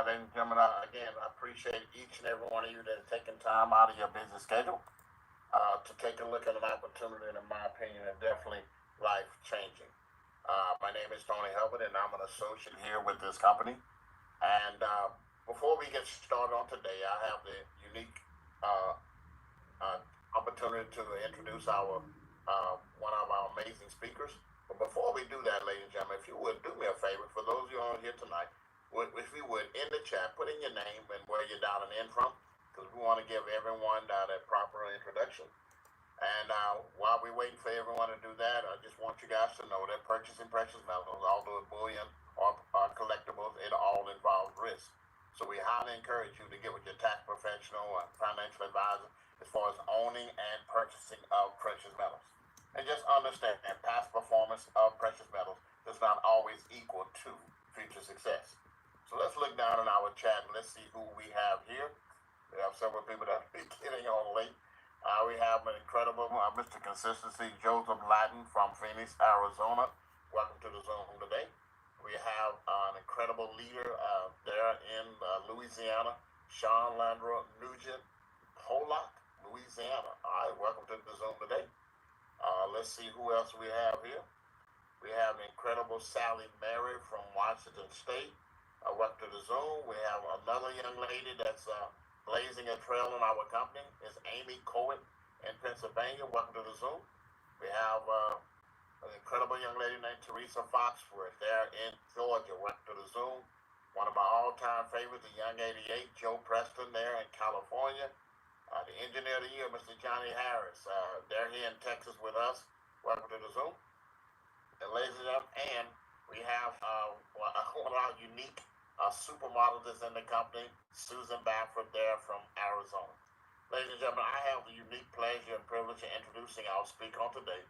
ladies and gentlemen, again, I appreciate each and every one of you that are taking time out of your busy schedule to take a look at an opportunity, and in my opinion, is definitely life changing. My name is Tony Hubbard, and I'm an associate here with this company. And before we get started on today, I have the unique uh, uh, opportunity to introduce our one of our amazing speakers. But before we do that, ladies and gentlemen, if you would do me a favor, for those of you on here tonight, if you would, in the chat, put in your name and where you're dialing in from, because we want to give everyone that proper introduction. And while we're waiting for everyone to do that, I just want you guys to know that purchasing precious metals, although it's bullion or collectibles, it all involves risk. So we highly encourage you to get with your tax professional or financial advisor as far as owning and purchasing of precious metals. And just understand that past performance of precious metals does not always equal to future success. So let's look down in our chat and let's see who we have here. We have several people that are getting on late. We have an incredible Mr. Consistency, Joseph Ladden from Phoenix, Arizona. Welcome to the Zoom today. We have an incredible leader there in Louisiana, Sean Landra Nugent, Pollock, Louisiana. All right, welcome to the Zoom today. Let's see who else we have here. We have incredible Sally Mary from Washington State. Welcome to the Zoom. We have another young lady that's blazing a trail in our company. It's Amy Cohen in Pennsylvania. Welcome to the Zoom. We have an incredible young lady named Teresa Foxworth there in Georgia. Welcome to the Zoom. One of my all-time favorites, the Young 88, Joe Preston there in California. The Engineer of the Year, Mr. Johnny Harris. They're here in Texas with us. Welcome to the Zoom. And ladies and gentlemen, and we have one of our unique supermodels that's in the company, Susan Bafford there from Arizona. Ladies and gentlemen, I have the unique pleasure and privilege of introducing our speaker on today,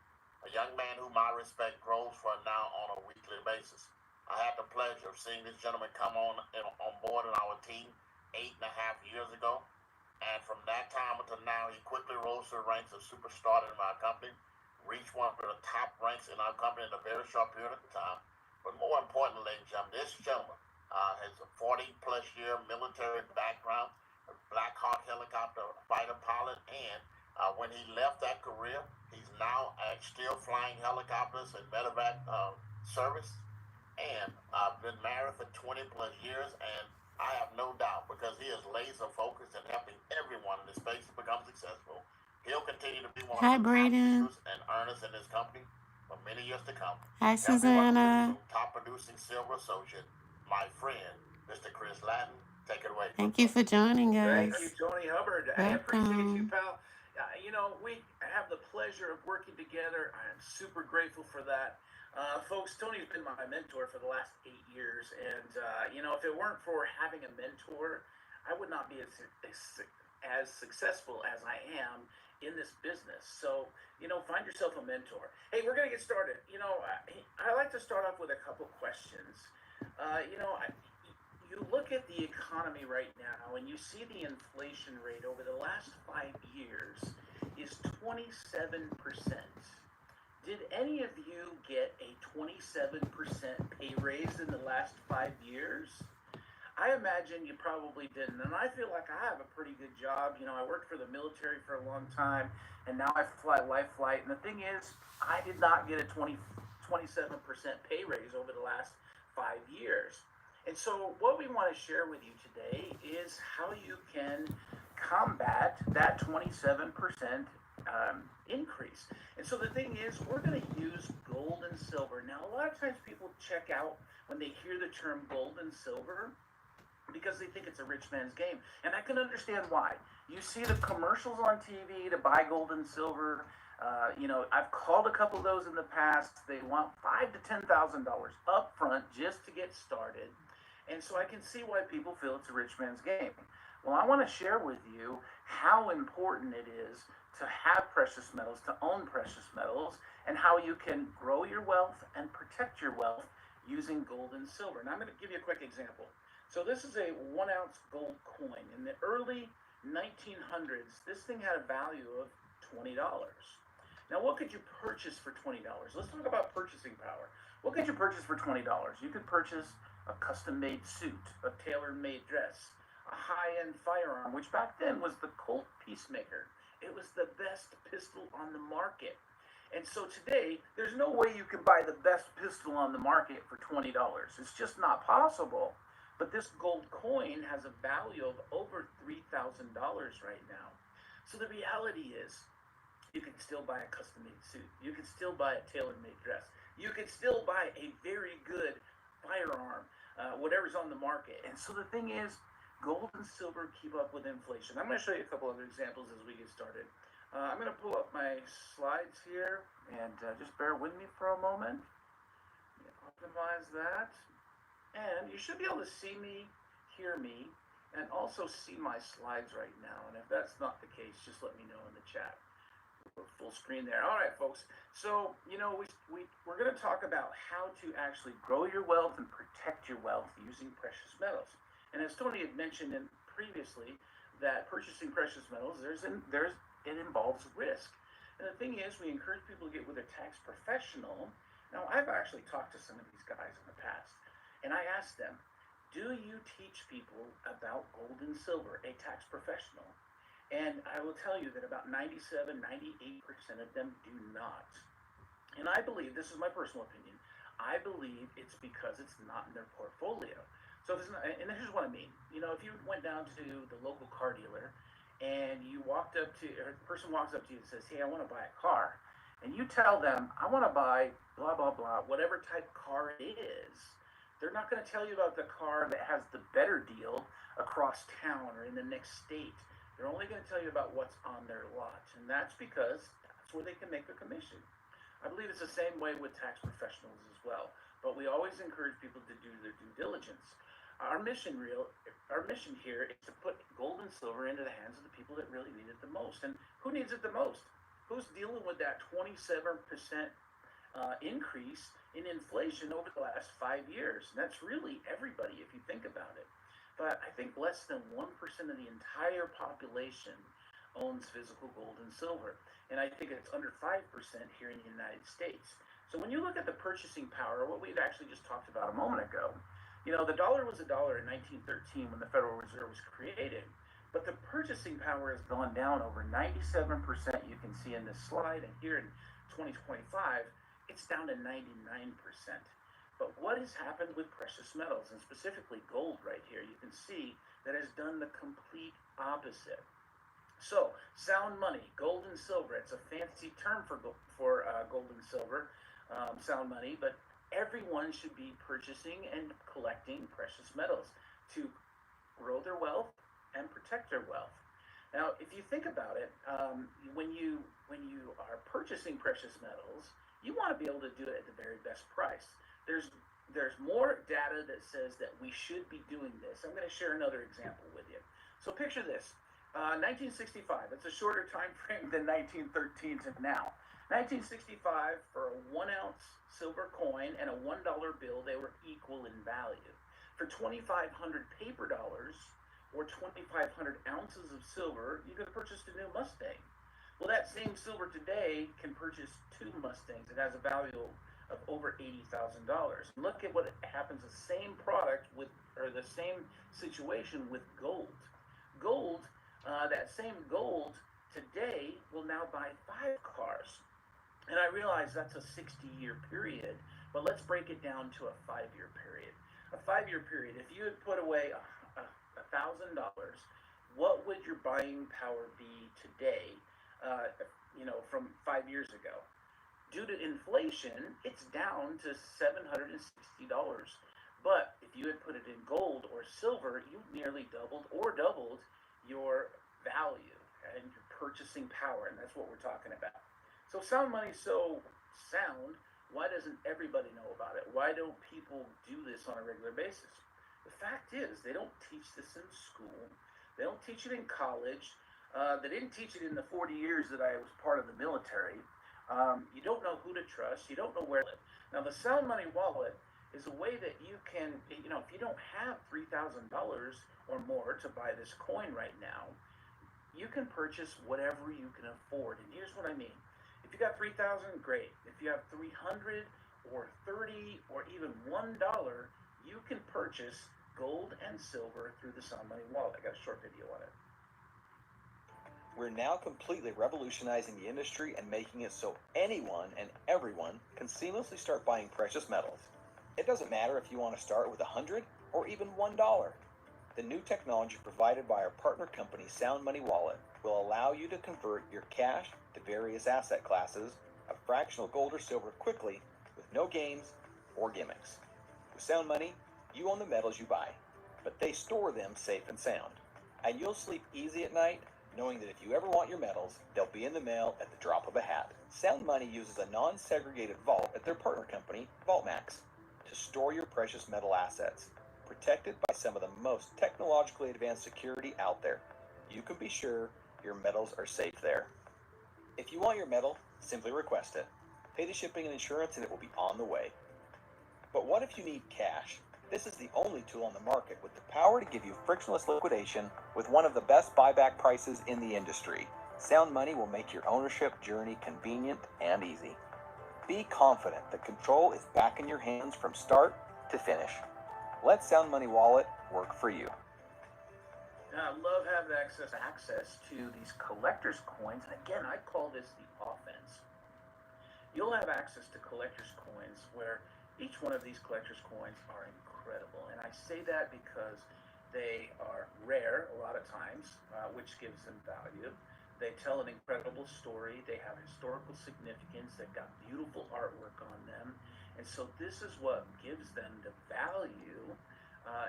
a young man whom I respect grows for now on a weekly basis. I had the pleasure of seeing this gentleman come on board in our team 8.5 years ago. And from that time until now, he quickly rose to the ranks of superstar in our company, reached one of the top ranks in our company in a very short period of time. But more importantly, ladies and gentlemen, this gentleman has a 40-plus year military background, a Black Hawk helicopter fighter pilot, and when he left that career, he's now still flying helicopters and medevac service, and been married for 20-plus years, and I have no doubt, because he is laser-focused in helping everyone in this space to become successful, he'll continue to be one of the top leaders and earners in this company for many years to come. Hi, Susanna. Top-producing silver associate, my friend, Mr. Chris Ladden. Take it away. Thank you for joining us. Thank you, Tony Hubbard. I appreciate you, pal. We have the pleasure of working together. I am super grateful for that. Folks, Tony's been my mentor for the last 8 years. And, if it weren't for having a mentor, I would not be as successful as I am in this business. So, find yourself a mentor. Hey, we're going to get started. I like to start off with a couple questions. You look at the economy right now and you see the inflation rate over the last 5 years is 27%. Did any of you get a 27% pay raise in the last 5 years? I imagine you probably didn't, and I feel like I have a pretty good job. I worked for the military for a long time, and now I fly Life Flight, and the thing is, I did not get a 27% pay raise over the last 5 years. And so what we want to share with you today is how you can combat that 27% increase. And so the thing is, we're going to use gold and silver. Now, a lot of times people check out when they hear the term gold and silver because they think it's a rich man's game. And I can understand why. You see the commercials on TV to buy gold and silver. I've called a couple of those in the past. They want $5,000 to $10,000 up front just to get started. And so I can see why people feel it's a rich man's game. Well, I want to share with you how important it is to have precious metals, to own precious metals, and how you can grow your wealth and protect your wealth using gold and silver. And I'm going to give you a quick example. So this is a 1-ounce gold coin. In the early 1900s, this thing had a value of $20. Now, what could you purchase for $20? Let's talk about purchasing power. What could you purchase for $20? You could purchase a custom-made suit, a tailor-made dress, a high-end firearm, which back then was the Colt Peacemaker. It was the best pistol on the market. And so today, there's no way you can buy the best pistol on the market for $20. It's just not possible. But this gold coin has a value of over $3,000 right now. So the reality is, you can still buy a custom-made suit. You can still buy a tailor-made dress. You can still buy a very good firearm, whatever's on the market. And so the thing is, gold and silver keep up with inflation. I'm going to show you a couple other examples as we get started. I'm going to pull up my slides here, and just bear with me for a moment. Optimize that. And you should be able to see me, hear me, and also see my slides right now. And if that's not the case, just let me know in the chat. We're full screen there. All right, folks. So, we're going to talk about how to actually grow your wealth and protect your wealth using precious metals. And as Tony had mentioned previously, that purchasing precious metals, it involves risk. And the thing is, we encourage people to get with a tax professional. Now, I've actually talked to some of these guys in the past, and I asked them, do you teach people about gold and silver, a tax professional? And I will tell you that about 97, 98% of them do not. And I believe, this is my personal opinion, I believe it's because it's not in their portfolio. So if it's not, and here's what I mean. If you went down to the local car dealer and you walked up to, or the person walks up to you and says, hey, I want to buy a car. And you tell them, I want to buy blah, blah, blah, whatever type car it is. They're not going to tell you about the car that has the better deal across town or in the next state. They're only going to tell you about what's on their lot. And that's because that's where they can make a commission. I believe it's the same way with tax professionals as well. But we always encourage people to do their due diligence. Our mission here is to put gold and silver into the hands of the people that really need it the most. And who needs it the most? Who's dealing with that 27% increase in inflation over the last 5 years? And that's really everybody if you think about it. But I think less than 1% of the entire population owns physical gold and silver. And I think it's under 5% here in the United States. So when you look at the purchasing power, what we've actually just talked about a moment ago, the dollar was $1 in 1913 when the Federal Reserve was created. But the purchasing power has gone down over 97%. You can see in this slide, and here in 2025, it's down to 99%. But what has happened with precious metals, and specifically gold right here, you can see that has done the complete opposite. So, sound money, gold and silver, it's a fancy term for gold and silver, sound money, but everyone should be purchasing and collecting precious metals to grow their wealth and protect their wealth. Now, if you think about it, when you are purchasing precious metals, you want to be able to do it at the very best price. There's more data that says that we should be doing this. I'm going to share another example with you. So picture this, 1965, it's a shorter time frame than 1913 to now. 1965, for a 1 ounce silver coin and a $1 bill, they were equal in value. For 2,500 paper dollars, or 2,500 ounces of silver, you could have purchased a new Mustang. Well, that same silver today can purchase 2 Mustangs. It has a value of over $80,000. Look at what happens, the same product or the same situation with gold. Gold, that same gold today will now buy 5 cars. And I realize that's a 60-year period, but let's break it down to a 5-year period. A 5-year period, if you had put away $1,000, what would your buying power be today, from 5 years ago? Due to inflation, it's down to $760. But if you had put it in gold or silver, you nearly doubled your value and your purchasing power, and that's what we're talking about. So sound money's so sound, why doesn't everybody know about it? Why don't people do this on a regular basis? The fact is, they don't teach this in school. They don't teach it in college. They didn't teach it in the 40 years that I was part of the military. You don't know who to trust. You don't know where to live. Now, the Sound Money Wallet is a way that you can, if you don't have $3,000 or more to buy this coin right now, you can purchase whatever you can afford. And here's what I mean. If you got $3,000, great. If you have $300 or $30 or even $1, you can purchase gold and silver through the Sound Money wallet. I got a short video on it. We're now completely revolutionizing the industry and making it so anyone and everyone can seamlessly start buying precious metals. It doesn't matter if you want to start with $100 or even $1. The new technology provided by our partner company Sound Money Wallet will allow you to convert your cash to various asset classes of fractional gold or silver quickly with no games or gimmicks. With Sound Money, you own the metals you buy, but they store them safe and sound. And you'll sleep easy at night knowing that if you ever want your metals, they'll be in the mail at the drop of a hat. Sound Money uses a non-segregated vault at their partner company, VaultMax, to store your precious metal assets, protected by some of the most technologically advanced security out there. You can be sure your metals are safe there. If you want your metal, simply request it. Pay the shipping and insurance and it will be on the way. But what if you need cash? This is the only tool on the market with the power to give you frictionless liquidation with one of the best buyback prices in the industry. Sound Money will make your ownership journey convenient and easy. Be confident that control is back in your hands from start to finish. Let Sound Money Wallet work for you. Now, I love having access to these collector's coins. And again, I call this the offense. You'll have access to collector's coins where each one of these collector's coins are incredible. And I say that because they are rare a lot of times, which gives them value. They tell an incredible story. They have historical significance. They've got beautiful artwork on them. And so this is what gives them the value.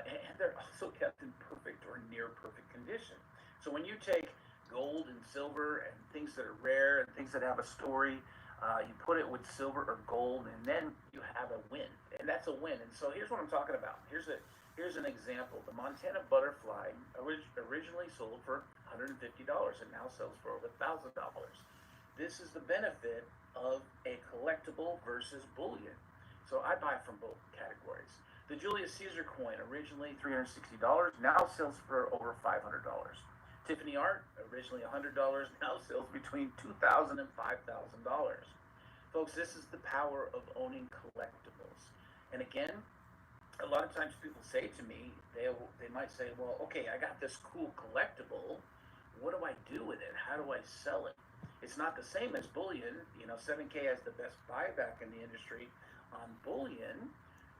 And they're also kept in perfect or near perfect condition. So when you take gold and silver and things that are rare and things that have a story, you put it with silver or gold, and then you have a win. And that's a win. And so here's what I'm talking about. Here's an example. The Montana Butterfly originally sold for $150 and now sells for over $1,000. This is the benefit of a collectible versus bullion. So I buy from both categories. The Julius Caesar coin, originally $360, now sells for over $500. Tiffany art, originally $100, now sells between $2,000 and $5,000. Folks, this is the power of owning collectibles. And again, a lot of times people say to me, they might say, well, okay, I got this cool collectible. What do I do with it? How do I sell it? It's not the same as bullion. 7K has the best buyback in the industry on bullion.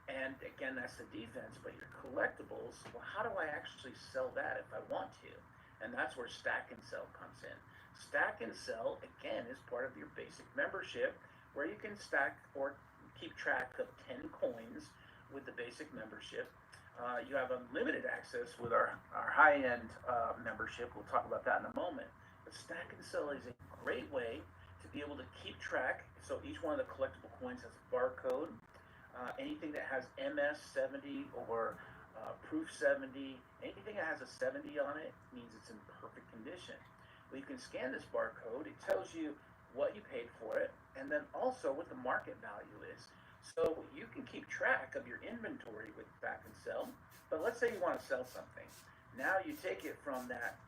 And again, that's the defense. But your collectibles, well, how do I actually sell that if I want to? And that's where Stack and Sell comes in. Stack and Sell, again, is part of your basic membership where you can stack or keep track of 10 coins with the basic membership. You have unlimited access with our high-end membership. We'll talk about that in a moment. But Stack and Sell is a great way to be able to keep track. So each one of the collectible coins has a barcode. Anything that has MS70 or Proof 70, anything that has a 70 on it means it's in perfect condition. Well, you can scan this barcode. It tells you what you paid for it and then also what the market value is. So you can keep track of your inventory with Stack and Sell. But let's say you want to sell something. Now you take it from that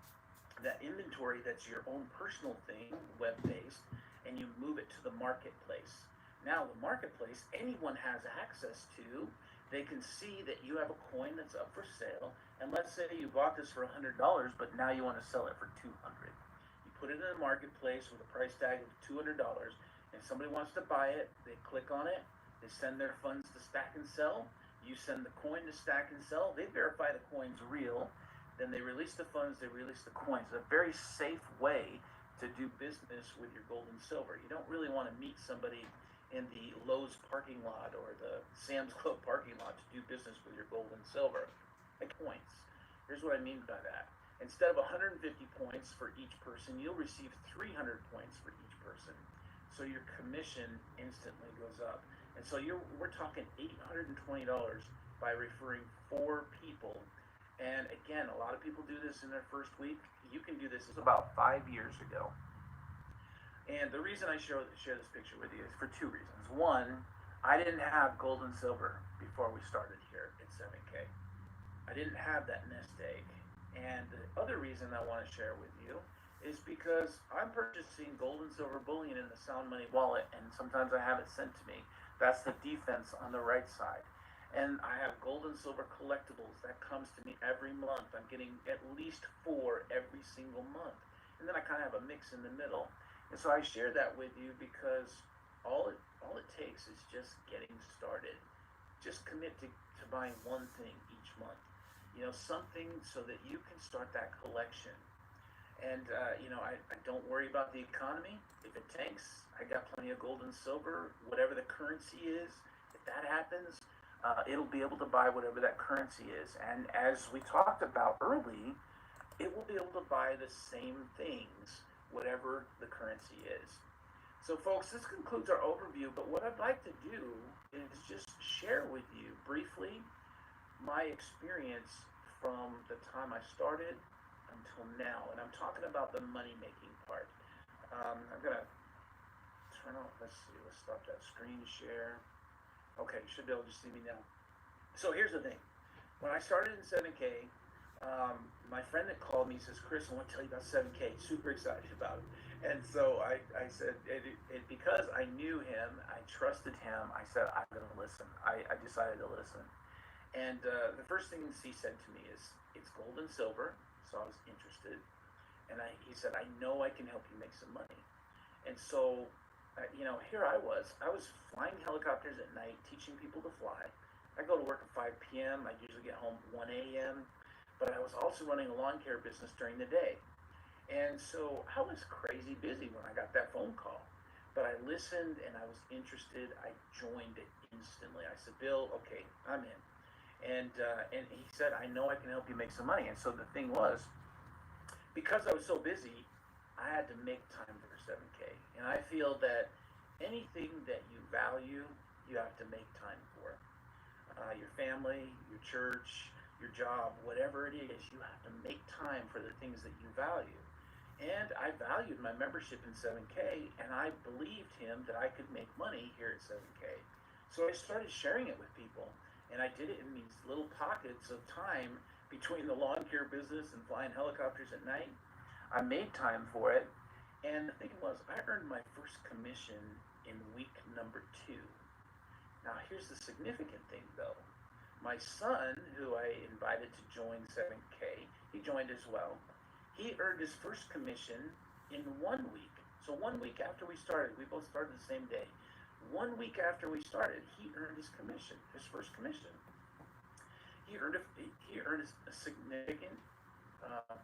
inventory that's your own personal thing, web-based, and you move it to the marketplace. Now the marketplace, anyone has access to. They can see that you have a coin that's up for sale, and let's say you bought this for $100, but now you want to sell it for $200. You put it in the marketplace with a price tag of $200, and somebody wants to buy it. They click on it. They send their funds to Stack and Sell. You send the coin to Stack and Sell. They verify the coin's real. Then they release the funds. They release the coins. It's a very safe way to do business with your gold and silver. You don't really want to meet somebody in the Lowe's parking lot or the Sam's Club parking lot to do business with your gold and silver. Like points. Here's what I mean by that. Instead of 150 points for each person, you'll receive 300 points for each person. So your commission instantly goes up. And so we're talking $820 by referring 4 people. And again, a lot of people do this in their first week. You can do this about 5 years ago. And the reason I share this picture with you is for 2 reasons. One, I didn't have gold and silver before we started here at 7K. I didn't have that nest egg. And the other reason I want to share with you is because I'm purchasing gold and silver bullion in the Sound Money wallet, and sometimes I have it sent to me. That's the defense on the right side. And I have gold and silver collectibles that comes to me every month. I'm getting at least 4 every single month. And then I kind of have a mix in the middle. And so I share that with you because all it takes is just getting started. Just commit to buying one thing each month. Something so that you can start that collection. And, I don't worry about the economy. If it tanks, I got plenty of gold and silver, whatever the currency is. If that happens, it'll be able to buy whatever that currency is. And as we talked about early, it will be able to buy the same things, whatever the currency is. So, folks, this concludes our overview. But what I'd like to do is just share with you briefly my experience from the time I started until now. And I'm talking about the money-making part. I'm going to turn off, let's stop that screen share. Okay, you should be able to see me now. So here's the thing. When I started in 7K, my friend that called me says, Chris, I want to tell you about 7K. Super excited about it. And so I said, because I knew him, I trusted him, I said, I'm going to listen. I decided to listen. And the first thing he said to me is, it's gold and silver. So I was interested. And he said, I know I can help you make some money. And so, here I was flying helicopters at night, teaching people to fly. I go to work at 5 p.m. I usually get home 1 a.m. But I was also running a lawn care business during the day. And so I was crazy busy when I got that phone call. But I listened and I was interested. I joined it instantly. I said, Bill, okay, I'm in. And he said, I know I can help you make some money. And so the thing was, because I was so busy, I had to make time for 7K. And I feel that anything that you value, you have to make time for. Your family, your church, your job, whatever it is, you have to make time for the things that you value. And I valued my membership in 7K, and I believed him that I could make money here at 7K. So I started sharing it with people. And I did it in these little pockets of time between the lawn care business and flying helicopters at night. I made time for it. And the thing was, I earned my first commission in week number 2. Now, here's the significant thing, though. My son, who I invited to join 7K, he joined as well. He earned his first commission in 1 week. So 1 week after we started, we both started the same day. 1 week after we started, he earned his commission, his first commission. He earned a significant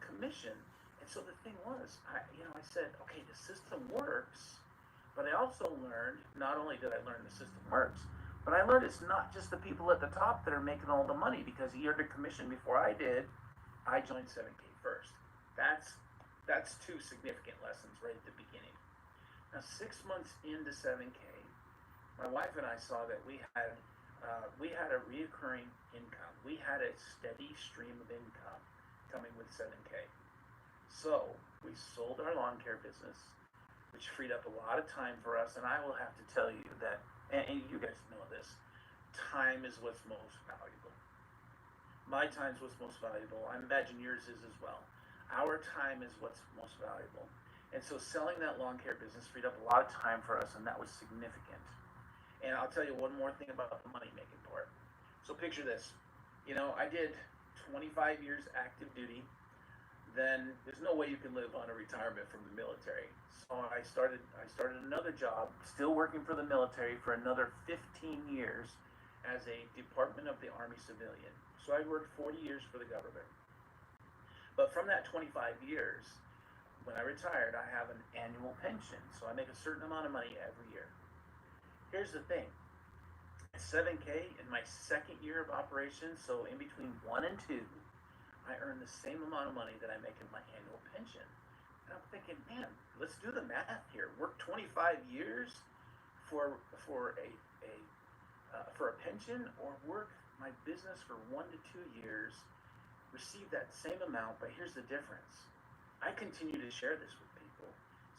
commission. And so the thing was, I said, okay, the system works, but I also learned, not only did I learn the system works, but I learned it's not just the people at the top that are making all the money, because he earned a commission before I did. I joined 7K first. That's 2 significant lessons right at the beginning. Now, 6 months into 7K, my wife and I saw that we had a reoccurring income. We had a steady stream of income coming with 7K. So we sold our lawn care business, which freed up a lot of time for us. And I will have to tell you that, and you guys know this, time is what's most valuable. My time is what's most valuable. I imagine yours is as well. Our time is what's most valuable. And so selling that lawn care business freed up a lot of time for us, and that was significant. And I'll tell you one more thing about the money-making part. So picture this. I did 25 years active duty. Then there's no way you can live on a retirement from the military. So I started another job, still working for the military for another 15 years as a Department of the Army civilian. So I worked 40 years for the government. But from that 25 years, when I retired, I have an annual pension. So I make a certain amount of money every year. Here's the thing. At 7K, in my second year of operation, so in between 1 and 2, I earn the same amount of money that I make in my annual pension. And I'm thinking, man, let's do the math here. Work 25 years for a pension, or work my business for 1 to 2 years, receive that same amount, but here's the difference. I continue to share this with people,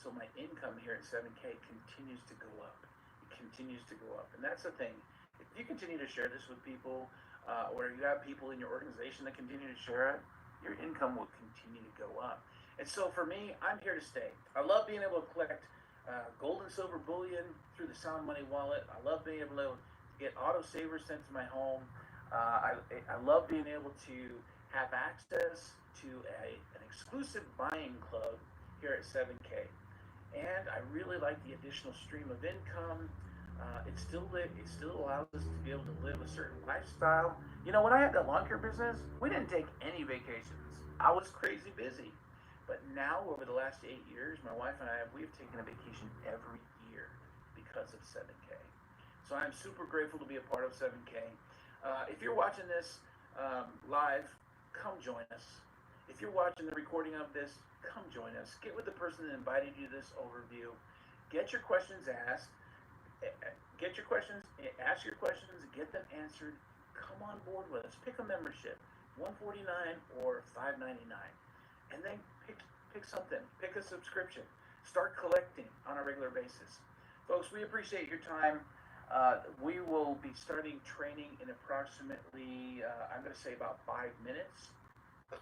so my income here at 7K continues to go up. Continues to go up. And that's the thing. If you continue to share this with people, or you have people in your organization that continue to share it, your income will continue to go up. And so for me, I'm here to stay. I love being able to collect gold and silver bullion through the Sound Money wallet. I love being able to get autosavers sent to my home. I love being able to have access to an exclusive buying club here at 7K. And I really like the additional stream of income. It still allows us to be able to live a certain lifestyle. You know, when I had that lawn care business, we didn't take any vacations. I was crazy busy. But now, over the last 8 years, my wife and we've taken a vacation every year because of 7K. So I'm super grateful to be a part of 7K. If you're watching this live, come join us. If you're watching the recording of this, come join us. Get with the person that invited you to this overview. Get your questions asked. Get your questions, ask your questions, get them answered. Come on board with us. Pick a membership, $149 or $599, and then pick something. Pick a subscription. Start collecting on a regular basis. Folks, we appreciate your time. We will be starting training in approximately, I'm going to say about 5 minutes.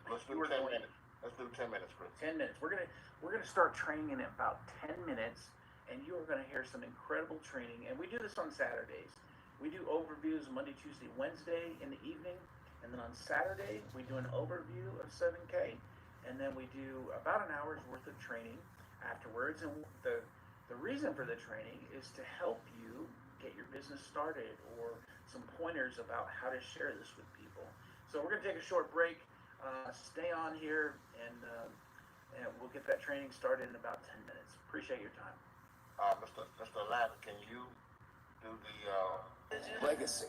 Let's do 10 minutes. Let's do 10 minutes, Chris. 10 minutes. We're gonna start training in about 10 minutes, and you are gonna hear some incredible training. And we do this on Saturdays. We do overviews Monday, Tuesday, Wednesday in the evening, and then on Saturday we do an overview of 7K, and then we do about an hour's worth of training afterwards. And the reason for the training is to help you get your business started, or some pointers about how to share this with people. So we're gonna take a short break. Stay on here, and we'll get that training started in about 10 minutes. Appreciate your time. Mr. Ladd, can you do the Legacy.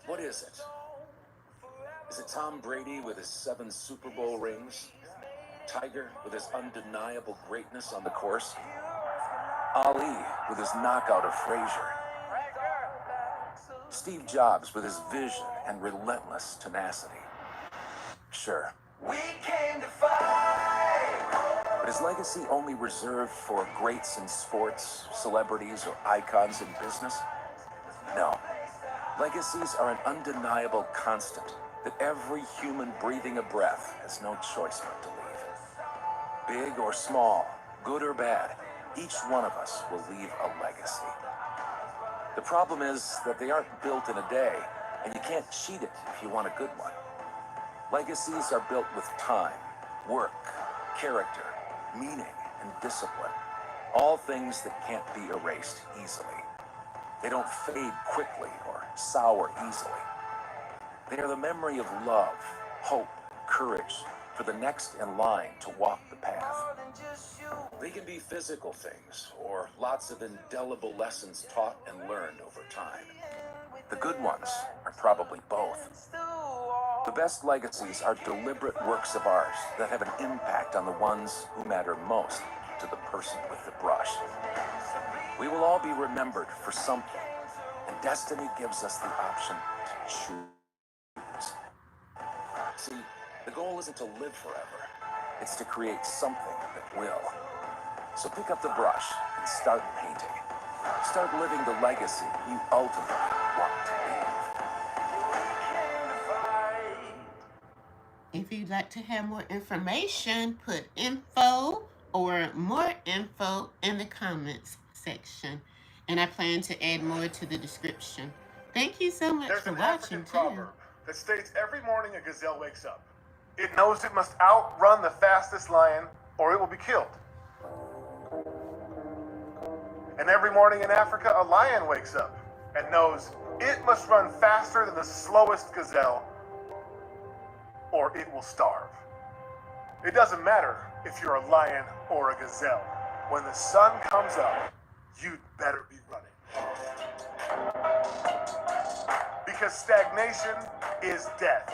What is it? Is it Tom Brady with his 7 Super Bowl rings? Tiger with his undeniable greatness on the course? Ali with his knockout of Frazier? Steve Jobs with his vision and relentless tenacity? Sure. We came to fight. But is legacy only reserved for greats in sports, celebrities, or icons in business? No. Legacies are an undeniable constant that every human breathing a breath has no choice but to leave. Big or small, good or bad, each one of us will leave a legacy. The problem is that they aren't built in a day, and you can't cheat it if you want a good one. Legacies are built with time, work, character, meaning, and discipline. All things that can't be erased easily. They don't fade quickly or sour easily. They are the memory of love, hope, courage for the next in line to walk the path. They can be physical things, or lots of indelible lessons taught and learned over time. The good ones are probably both. The best legacies are deliberate works of art that have an impact on the ones who matter most to the person with the brush. We will all be remembered for something, and destiny gives us the option to choose. See, the goal isn't to live forever. It's to create something that will. So pick up the brush and start painting. Start living the legacy you ultimately want to leave. If you'd like to have more information, put info or more info in the comments section. And I plan to add more to the description. Thank you so much for watching, too. Proverb that states every morning a gazelle wakes up. It knows it must outrun the fastest lion or it will be killed. And every morning in Africa, a lion wakes up and knows it must run faster than the slowest gazelle or it will starve. It doesn't matter if you're a lion or a gazelle. When the sun comes up, you'd better be running. Because stagnation is death.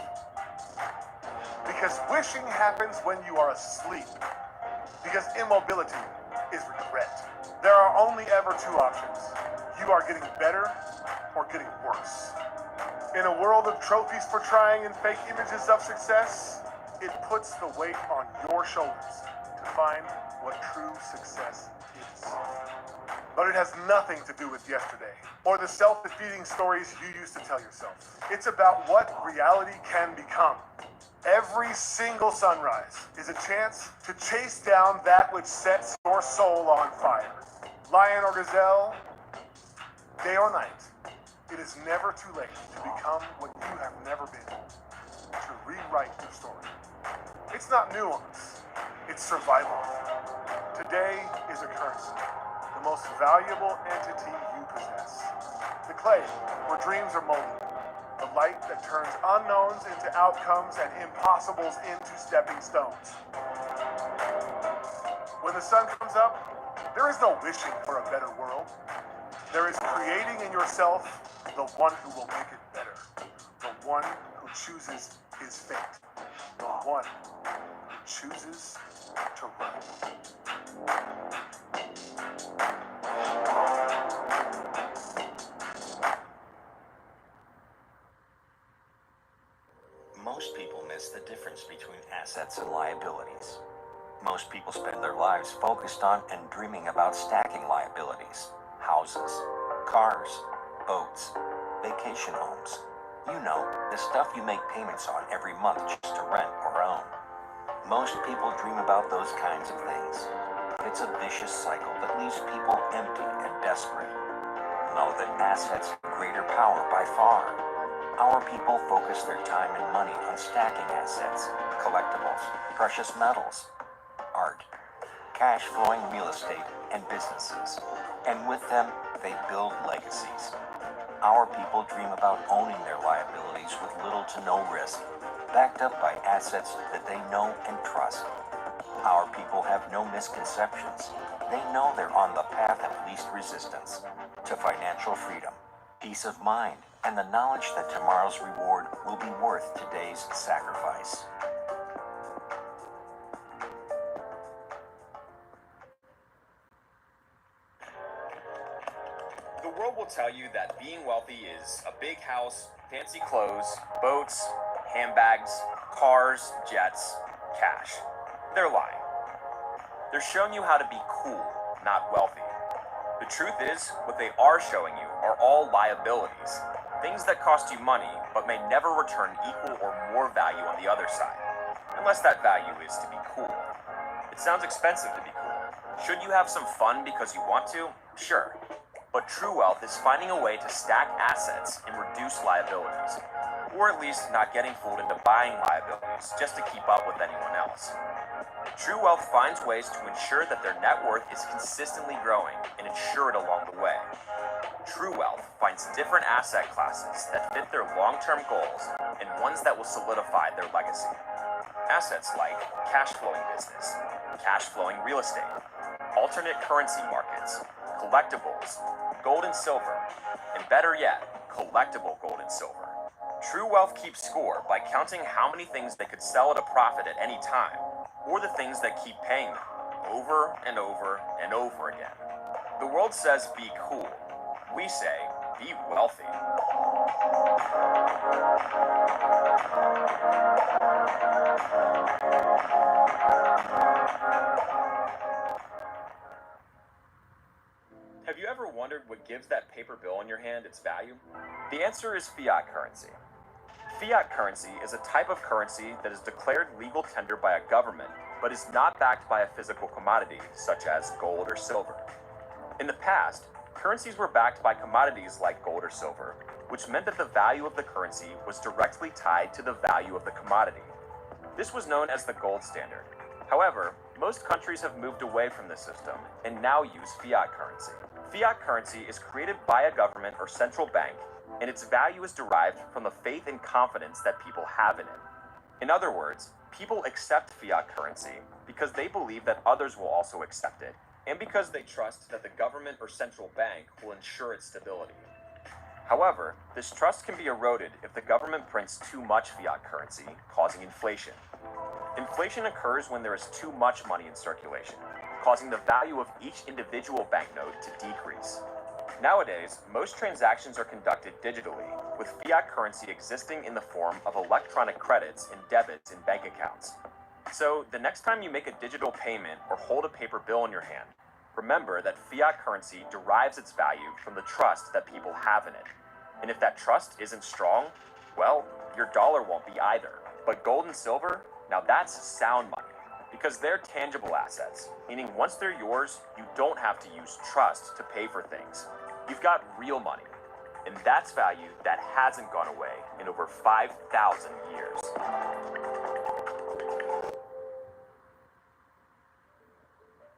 Because wishing happens when you are asleep. Because immobility is regret. There are only ever 2 options. You are getting better or getting worse. In a world of trophies for trying and fake images of success, it puts the weight on your shoulders to find what true success is. But it has nothing to do with yesterday or the self-defeating stories you used to tell yourself. It's about what reality can become. Every single sunrise is a chance to chase down that which sets your soul on fire. Lion or gazelle, Day or night, it is never too late to become what you have never been, to rewrite your story. It's not nuance, it's survival. Today is a currency, the most valuable entity you possess. The clay where dreams are molded, the light that turns unknowns into outcomes and impossibles into stepping stones. When the sun comes up, there is no wishing for a better world. There is creating in yourself the one who will make it better, the one who chooses his fate, the one who chooses to run. Most people miss the difference between assets and liabilities. Most people spend their lives focused on and dreaming about stacking liabilities. Houses, cars, boats, vacation homes. You know, the stuff you make payments on every month just to rent or own. Most people dream about those kinds of things. It's a vicious cycle that leaves people empty and desperate. Know that assets have greater power by far. Our people focus their time and money on stacking assets, collectibles, precious metals, art, cash-flowing real estate, and businesses. And with them, they build legacies. Our people dream about owning their liabilities with little to no risk, backed up by assets that they know and trust. Our people have no misconceptions. They know they're on the path of least resistance to financial freedom, peace of mind, and the knowledge that tomorrow's reward will be worth today's sacrifice. The world will tell you that being wealthy is a big house, fancy clothes, boats, handbags, cars, jets, cash. They're lying. They're showing you how to be cool, not wealthy. The truth is, what they are showing you are all liabilities, things that cost you money but may never return equal or more value on the other side, unless that value is to be cool. It sounds expensive to be cool. Should you have some fun because you want to? Sure. But true wealth is finding a way to stack assets and reduce liabilities, or at least not getting fooled into buying liabilities just to keep up with anyone else. True wealth finds ways to ensure that their net worth is consistently growing and insure it along the way. True wealth finds different asset classes that fit their long-term goals and ones that will solidify their legacy. Assets like cash-flowing business, cash-flowing real estate, alternate currency markets, collectibles, gold and silver, and better yet, collectible gold and silver. True wealth keeps score by counting how many things they could sell at a profit at any time, or the things that keep paying them over and over and over again. The world says be cool. We say be wealthy. Have you ever wondered what gives that paper bill in your hand its value? The answer is fiat currency. Fiat currency is a type of currency that is declared legal tender by a government, but is not backed by a physical commodity, such as gold or silver. In the past, currencies were backed by commodities like gold or silver, which meant that the value of the currency was directly tied to the value of the commodity. This was known as the gold standard. However, most countries have moved away from this system and now use fiat currency. Fiat currency is created by a government or central bank, and its value is derived from the faith and confidence that people have in it. In other words, people accept fiat currency because they believe that others will also accept it, and because they trust that the government or central bank will ensure its stability. However, this trust can be eroded if the government prints too much fiat currency, causing inflation. Inflation occurs when there is too much money in circulation, causing the value of each individual banknote to decrease. Nowadays, most transactions are conducted digitally, with fiat currency existing in the form of electronic credits and debits in bank accounts. So, the next time you make a digital payment or hold a paper bill in your hand, remember that fiat currency derives its value from the trust that people have in it. And if that trust isn't strong, well, your dollar won't be either. But gold and silver, now that's sound money, because they're tangible assets, meaning once they're yours, you don't have to use trust to pay for things. You've got real money, and that's value that hasn't gone away in over 5,000 years.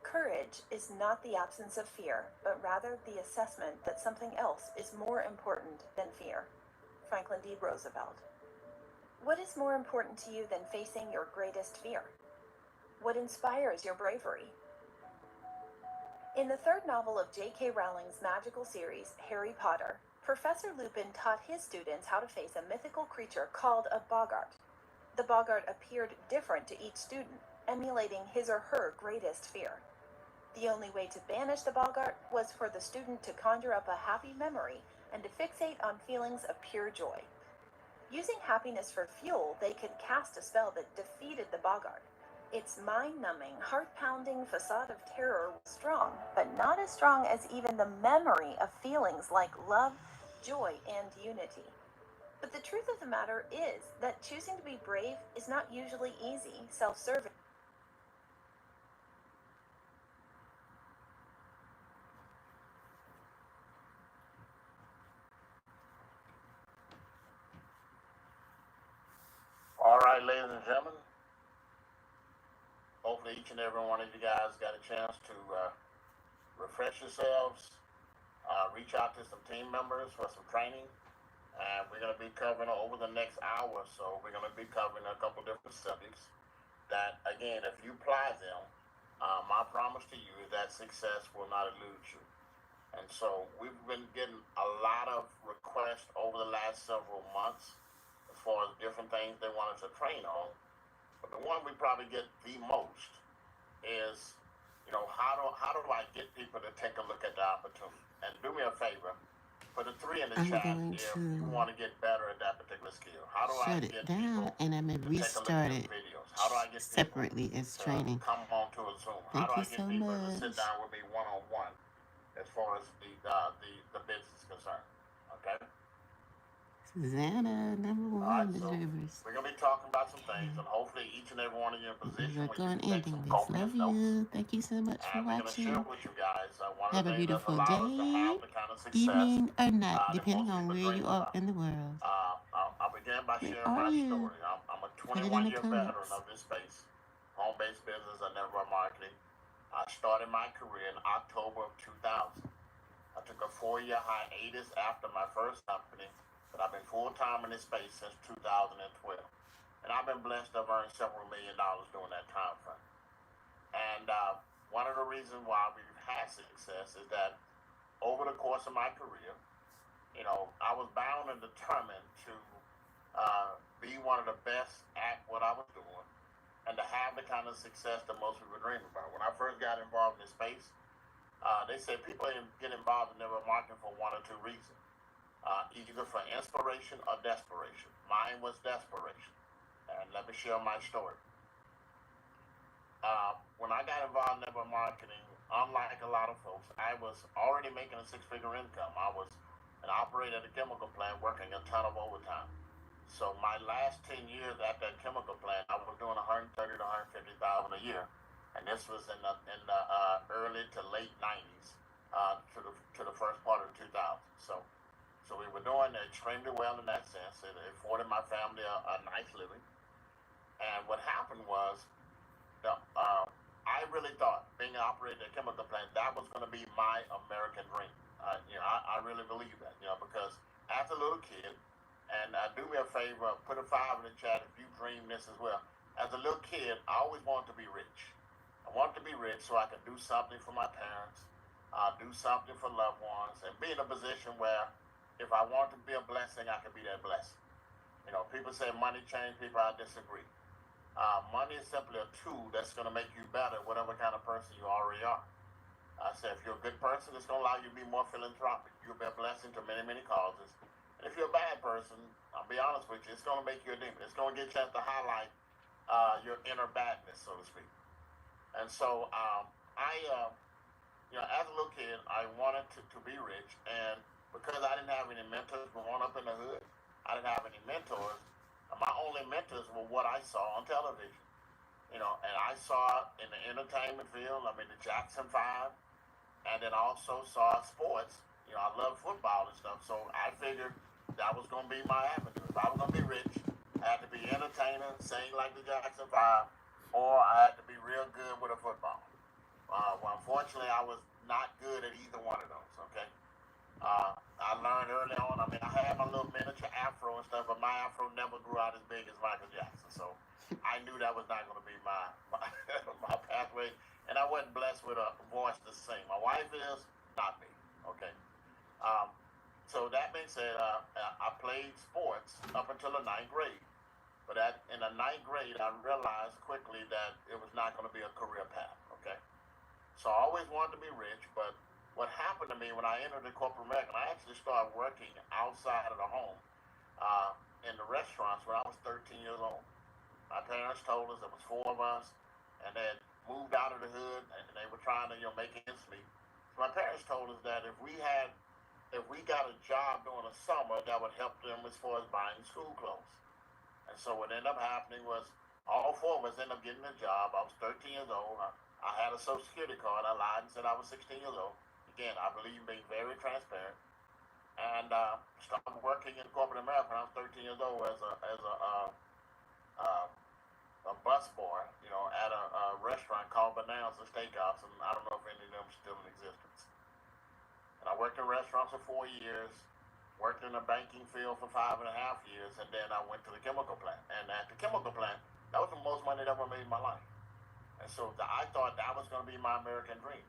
Courage is not the absence of fear, but rather the assessment that something else is more important than fear. Franklin D. Roosevelt. What is more important to you than facing your greatest fear? What inspires your bravery? In the third novel of J.K. Rowling's magical series, Harry Potter, Professor Lupin taught his students how to face a mythical creature called a boggart. The boggart appeared different to each student, emulating his or her greatest fear. The only way to banish the boggart was for the student to conjure up a happy memory and to fixate on feelings of pure joy. Using happiness for fuel, they could cast a spell that defeated the boggart. Its mind-numbing, heart-pounding facade of terror was strong, but not as strong as even the memory of feelings like love, joy, and unity. But the truth of the matter is that choosing to be brave is not usually easy, self-serving. All right, ladies and gentlemen. Hopefully each and every one of you guys got a chance to refresh yourselves, reach out to some team members for some training. And we're going to be covering over the next hour or so, we're going to be covering a couple different subjects that, again, if you apply them, my promise to you is that success will not elude you. And so we've been getting a lot of requests over the last several months as far as different things they want us to train on. But the one we probably get the most is, how do I get people to take a look at the opportunity? And do me a favor, put a 3 in the chat if you want to get better at that particular skill. How do I get down people and I'm going to restart it videos? How do I get separately as training? Come on to a Zoom? Thank How do I you get so people to sit much. down with me one-on-one as far as the business is concerned? Okay. Susanna, number one, So delivers. we're gonna be talking about some things, and hopefully each and every one of you in a position We're where you going can take ending some this. copious Love notes. you. Thank you so much for And we're gonna share watching. with you guys one of Have the a things that's beautiful allowed us to day, have the kind of success evening, or night, that depending most on people where dream you are about. in the world. I'll begin by Where sharing are my you? story. I'm a Put it in the 21-year veteran comments. of this space, home-based business and network marketing. I started my career in October of 2000. I took a 4-year hiatus after my first company, but I've been full-time in this space since 2012. And I've been blessed to have earned several $1 million during that time frame. And one of the reasons why we've had success is that over the course of my career, I was bound and determined to be one of the best at what I was doing and to have the kind of success that most people dream about. When I first got involved in this space, they said people get involved in network marketing for one or two reasons. Either for inspiration or desperation. Mine was desperation. And let me share my story. When I got involved in network marketing, unlike a lot of folks, I was already making a 6-figure income. I was an operator at a chemical plant working a ton of overtime. So my last 10 years at that chemical plant, I was doing $130,000 to $150,000 a year. And this was in the early to late 90s to the first part of 2000. So we were doing extremely well in that sense. It afforded my family a nice living. And what happened was, I really thought being an operator at a chemical plant, that was going to be my American dream. I really believe that, because as a little kid, and do me a favor, put a 5 in the chat if you dream this as well. As a little kid, I always wanted to be rich. I wanted to be rich so I could do something for my parents, do something for loved ones, and be in a position where if I wanted to be a blessing, I could be that blessing. People say money changes people. I disagree. Money is simply a tool that's going to make you better, whatever kind of person you already are. I say if you're a good person, it's going to allow you to be more philanthropic. You'll be a blessing to many, many causes. And if you're a bad person, I'll be honest with you, it's going to make you a demon. It's going to get a chance to highlight your inner badness, so to speak. And so as a little kid, I wanted to be rich, and because I didn't have any mentors growing up in the hood, I didn't have any mentors. My only mentors were what I saw on television. And I saw in the entertainment field, the Jackson 5, and then also saw sports I love football and stuff. So I figured that was going to be my avenue. If I was going to be rich, I had to be entertainer, sing like the Jackson 5, or I had to be real good with a football. Well, unfortunately, I was not good at either one of those, okay? I learned early on. I mean, I had my little miniature afro and stuff, but my afro never grew out as big as Michael Jackson. So I knew that was not going to be my pathway. And I wasn't blessed with a voice to sing. My wife is, not me, okay? So that being said, I played sports up until the ninth grade. But in the ninth grade, I realized quickly that it was not going to be a career path, okay? So I always wanted to be rich, but what happened to me when I entered the corporate America, I actually started working outside of the home in the restaurants when I was 13 years old. My parents told us there was 4 of us, and they had moved out of the hood, and they were trying to make ends meet. So my parents told us that if we got a job during the summer, that would help them as far as buying school clothes. And so what ended up happening was all 4 of us ended up getting a job. I was 13 years old. I had a Social Security card. I lied and said I was 16 years old. Again, I believe in being very transparent. And started working in corporate America when I was 13 years old as a bus boy, at a restaurant called Bonanza Steakhouse. And I don't know if any of them are still in existence. And I worked in restaurants for 4 years. Worked in the banking field for 5.5 years, and then I went to the chemical plant. And at the chemical plant, that was the most money that I ever made in my life. And so I thought that was going to be my American dream,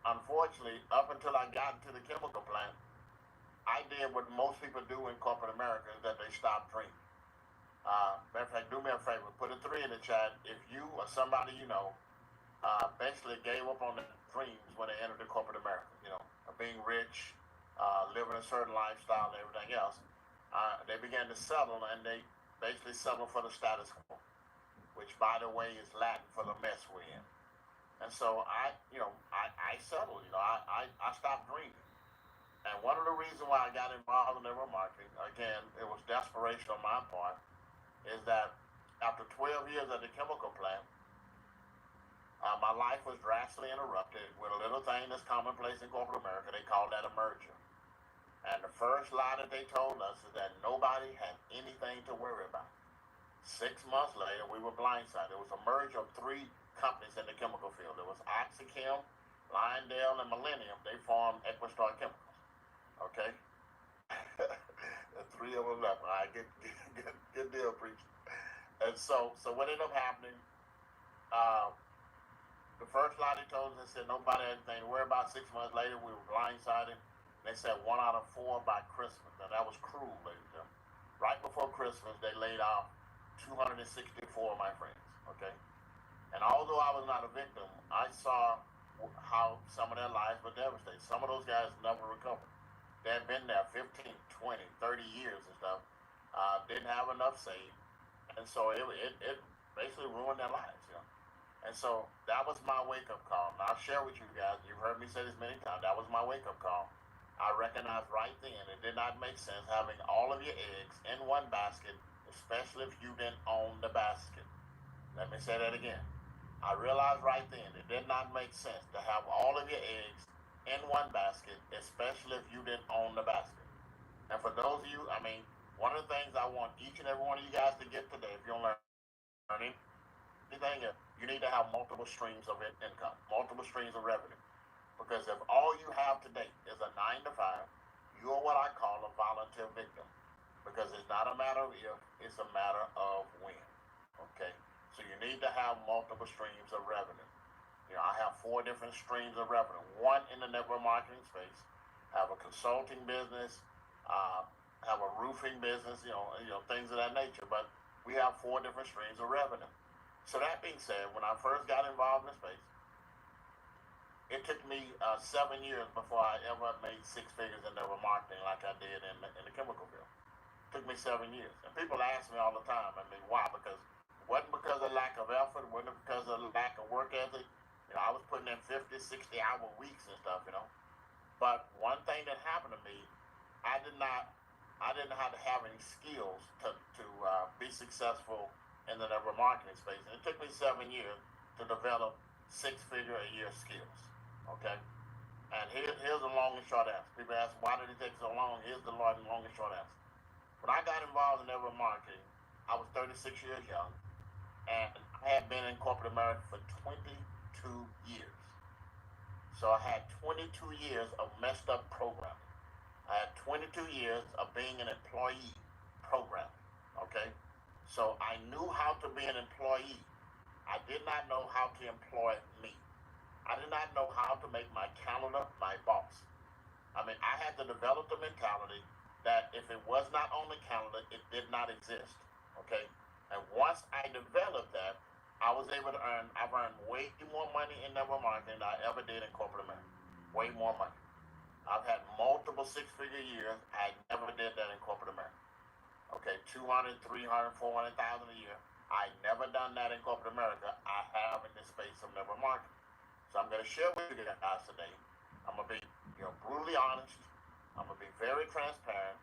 Unfortunately, up until I got into the chemical plant, I did what most people do in corporate America, is that they stop dreaming. Matter of fact, do me a favor, put a 3 in the chat if you or somebody basically gave up on their dreams when they entered the corporate America, of being rich, living a certain lifestyle and everything else. They began to settle, and they basically settled for the status quo, which, by the way, is Latin for the mess we're in. And so I settled. I stopped dreaming. And one of the reasons why I got involved in network marketing, again, it was desperation on my part, is that after 12 years at the chemical plant, my life was drastically interrupted with a little thing that's commonplace in corporate America. They call that a merger. And the first lie that they told us is that nobody had anything to worry about. 6 months later, we were blindsided. It was a merger of 3 companies in the chemical field. There was OxyChem, Lyondell, and Millennium. They formed Equistar Chemicals. Okay? The 3 of them left. All right, good deal, preacher. And so what ended up happening, the first lie they told us, they said nobody had anything to worry about. 6 months later, we were blindsided. They said 1 out of 4 by Christmas. Now, that was cruel, ladies and gentlemen. Right before Christmas, they laid off 264 of my friends, okay? And although I was not a victim, I saw how some of their lives were devastated. Some of those guys never recovered. They had been there 15, 20, 30 years and stuff, didn't have enough saved. And so it basically ruined their lives, And so that was my wake-up call. And I'll share with you guys, you've heard me say this many times, that was my wake-up call. I recognized right then it did not make sense having all of your eggs in one basket, especially if you didn't own the basket. Let me say that again. I realized right then it did not make sense to have all of your eggs in one basket, especially if you didn't own the basket. And for those of you, one of the things I want each and every one of you guys to get today, if you're learning anything, you need to have multiple streams of income, multiple streams of revenue. Because if all you have today is a 9 to 5, you are what I call a volunteer victim. Because it's not a matter of if, it's a matter of when. Okay? So you need to have multiple streams of revenue. I have 4 different streams of revenue. 1 in the network marketing space. I have a consulting business. Have a roofing business. Things of that nature. But we have 4 different streams of revenue. So that being said, when I first got involved in the space, it took me 7 years before I ever made 6 figures in network marketing like I did in the chemical field. It took me 7 years. And people ask me all the time, why? Because it wasn't because of lack of effort, it wasn't because of lack of work ethic. I was putting in 50, 60-hour weeks and stuff, But one thing that happened to me, I didn't have to have any skills to be successful in the network marketing space. And it took me 7 years to develop 6-figure a year skills. Okay? And here's the long and short answer. People ask, why did it take so long? Here's the long and short answer. When I got involved in network marketing, I was 36 years young, and I had been in corporate America for 22 years. So I had 22 years of messed up programming. I had 22 years of being an employee programming, okay? So I knew how to be an employee. I did not know how to employ me. I did not know how to make my calendar my boss. I mean, I had to develop the mentality that if it was not on the calendar, it did not exist, okay? And once I developed that, I was able to I've earned way more money in network marketing than I ever did in corporate America. Way more money. I've had multiple six-figure years. I never did that in corporate America. Okay, 200, 300, 400,000 a year. I never done that in corporate America. I have in this space of network marketing. So I'm going to share with you guys today. I'm going to be, brutally honest. I'm going to be very transparent.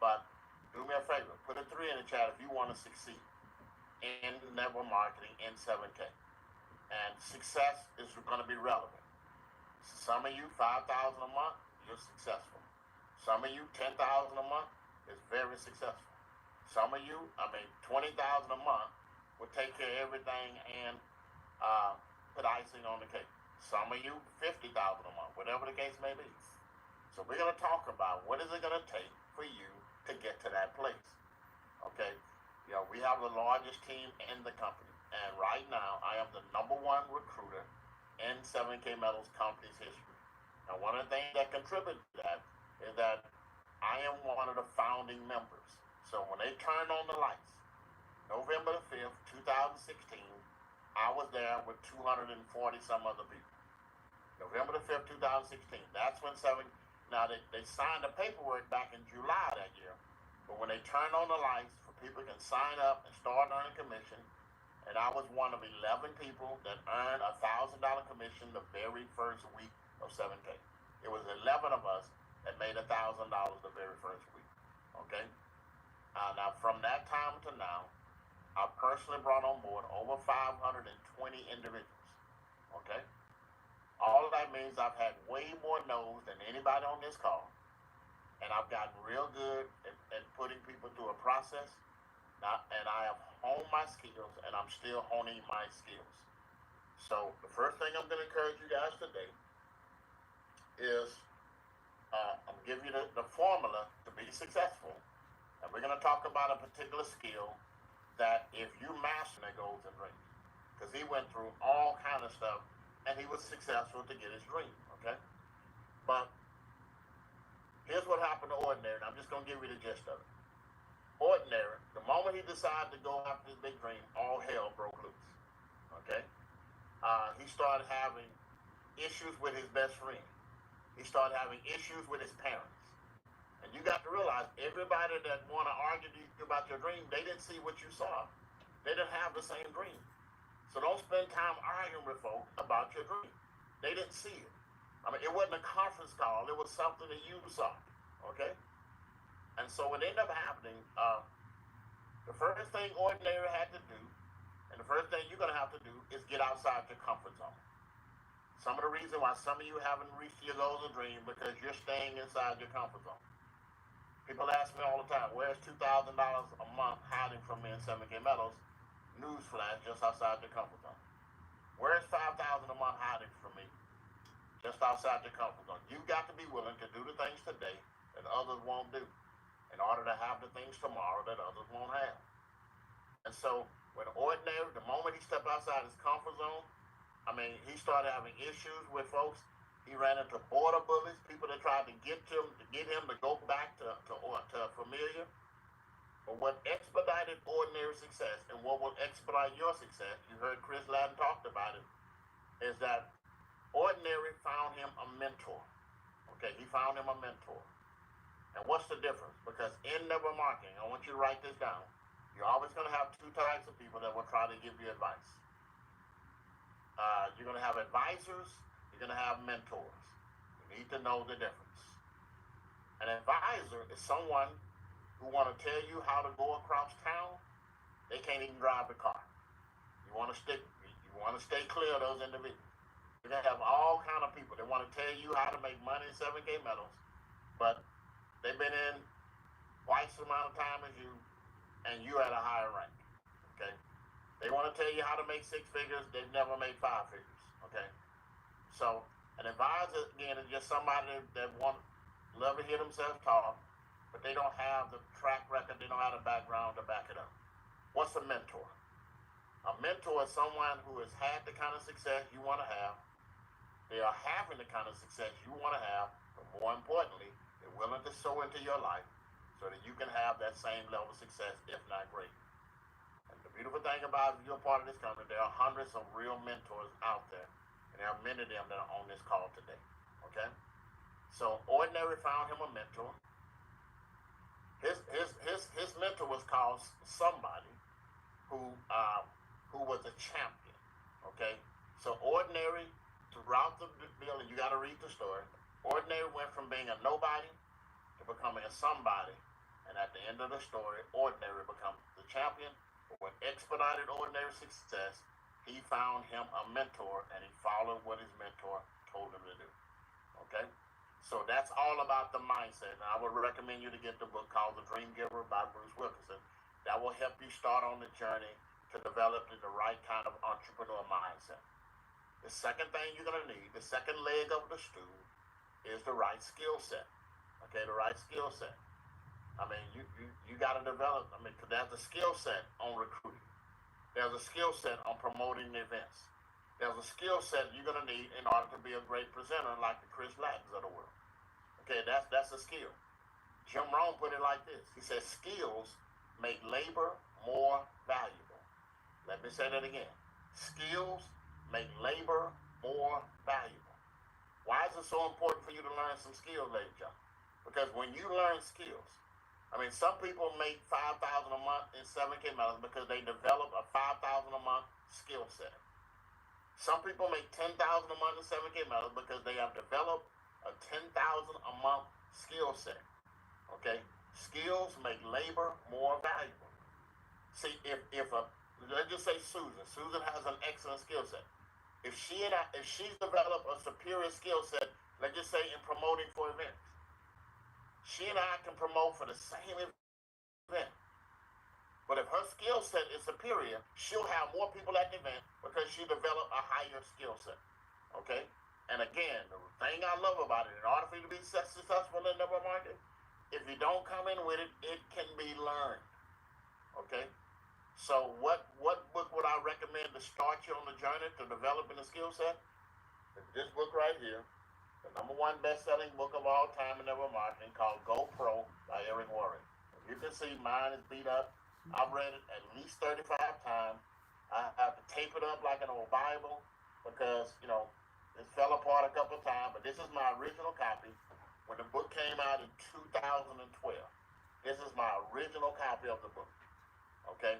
But do me a favor. Put a 3 in the chat if you want to succeed in network marketing in 7K. And success is going to be relevant. Some of you, 5,000 a month, you're successful. Some of you, 10,000 a month is very successful. Some of you, 20,000 a month will take care of everything and put icing on the cake. Some of you, 50,000 a month, whatever the case may be. So we're going to talk about what is it going to take for you to get to that place. Okay, we have the largest team in the company, and right now I am the #1 recruiter in 7K Metals company's history. Now, one of the things that contributed to that is that I am one of the founding members. So when they turned on the lights, November the 5th, 2016, I was there with 240 some other people. November the 5th, 2016, that's when now they signed the paperwork back in July that year, but when they turned on the lights for people can sign up and start earning commission, and I was one of 11 people that earned a $1,000 commission the very first week of 7K. It was 11 of us that made $1,000 the very first week, okay? Now, from that time to now, I personally brought on board over 520 individuals, okay? All of that means I've had way more no's than anybody on this call, and I've gotten real good at putting people through a process. Now, and I have honed my skills, and I'm still honing my skills. So the first thing I'm going to encourage you guys today is I'm giving you the formula to be successful, and we're going to talk about a particular skill that if you master it goes and dreams, because he went through all kind of stuff, and he was successful to get his dream. Okay, but here's what happened to Ordinary, and I'm just going to give you the gist of it. Ordinary, the moment he decided to go after his big dream, all hell broke loose. Okay? He started having issues with his best friend. He started having issues with his parents. And you got to realize, everybody that want to argue to you about your dream, they didn't see what you saw. They didn't have the same dream. So don't spend time arguing with folks about your dream. They didn't see it. It wasn't a conference call. It was something that you saw. Okay? And so what ended up happening, the first thing Ordinary had to do, and the first thing you're going to have to do, is get outside your comfort zone. Some of the reason why some of you haven't reached your goals or dreams because you're staying inside your comfort zone. People ask me all the time, where's $2,000 a month hiding from me in 7K Metals? Newsflash, just outside your comfort zone. Where's $5,000 a month hiding from me? Just outside your comfort zone. You've got to be willing to do the things today that others won't do, in order to have the things tomorrow that others won't have. And so when Ordinary, the moment he stepped outside his comfort zone, he started having issues with folks. He ran into border bullies, people that tried to get him to go back to familiar. But what expedited Ordinary success and what will expedite your success, you heard Chris Ladden talked about it, is that Ordinary found him a mentor. Okay, he found him a mentor. And what's the difference? Because in network marketing, I want you to write this down. You're always going to have two types of people that will try to give you advice. You're going to have advisors. You're going to have mentors. You need to know the difference. An advisor is someone who want to tell you how to go across town. They can't even drive the car. You want to stay clear of those individuals. You can have all kind of people. They want to tell you how to make money in 7K metals, but they've been in twice the amount of time as you, and you at a higher rank. Okay. They want to tell you how to make 6 figures. They've never made 5 figures. Okay. So an advisor, again, is just somebody that love to hear themselves talk, but they don't have the track record. They don't have the background to back it up. What's a mentor? A mentor is someone who has had the kind of success you want to have. They are having the kind of success you want to have, but more importantly, they're willing to sow into your life so that you can have that same level of success, if not greater. And the beautiful thing about if you're a part of this company, there are hundreds of real mentors out there, and there are many of them that are on this call today. Okay? So Ordinary found him a mentor. His mentor was called somebody who was a champion. Okay? So Ordinary, throughout the building, you got to read the story. Ordinary went from being a nobody to becoming a somebody, and at the end of the story, Ordinary becomes the champion. But with expedited Ordinary success, he found him a mentor, and he followed what his mentor told him to do. Okay? So that's all about the mindset. And I would recommend you to get the book called The Dream Giver by Bruce Wilkinson. That will help you start on the journey to develop the right kind of entrepreneur mindset. The second thing you're going to need, the second leg of the stool, is the right skill set. Okay, the right skill set. I mean, you got to develop, because there's a skill set on recruiting. There's a skill set on promoting events. There's a skill set you're going to need in order to be a great presenter like the Chris Lattons of the world. Okay, that's a skill. Jim Rohn put it like this. He says, skills make labor more valuable. Let me say that again. Skills make labor more valuable. Why is it so important for you to learn some skills, ladies and gentlemen? Because when you learn skills, some people make $5,000 a month in 7K metals because they develop a $5,000 a month skill set. Some people make $10,000 a month in 7K metals because they have developed a $10,000 a month skill set. Okay? Skills make labor more valuable. See, if let's just say Susan has an excellent skill set. If she's developed a superior skill set, let's just say in promoting for events, she and I can promote for the same event. But if her skill set is superior, she'll have more people at the event because she developed a higher skill set. Okay? And again, the thing I love about it, in order for you to be successful in the network market, if you don't come in with it, it can be learned. Okay? So what book would I recommend to start you on the journey to developing a skill set? This book right here, the #1 best-selling book of all time in network marketing, called Go Pro by Eric Worre. You can see mine is beat up. I've read it at least 35 times. I have to tape it up like an old Bible because, it fell apart a couple of times. But this is my original copy when the book came out in 2012. This is my original copy of the book. Okay?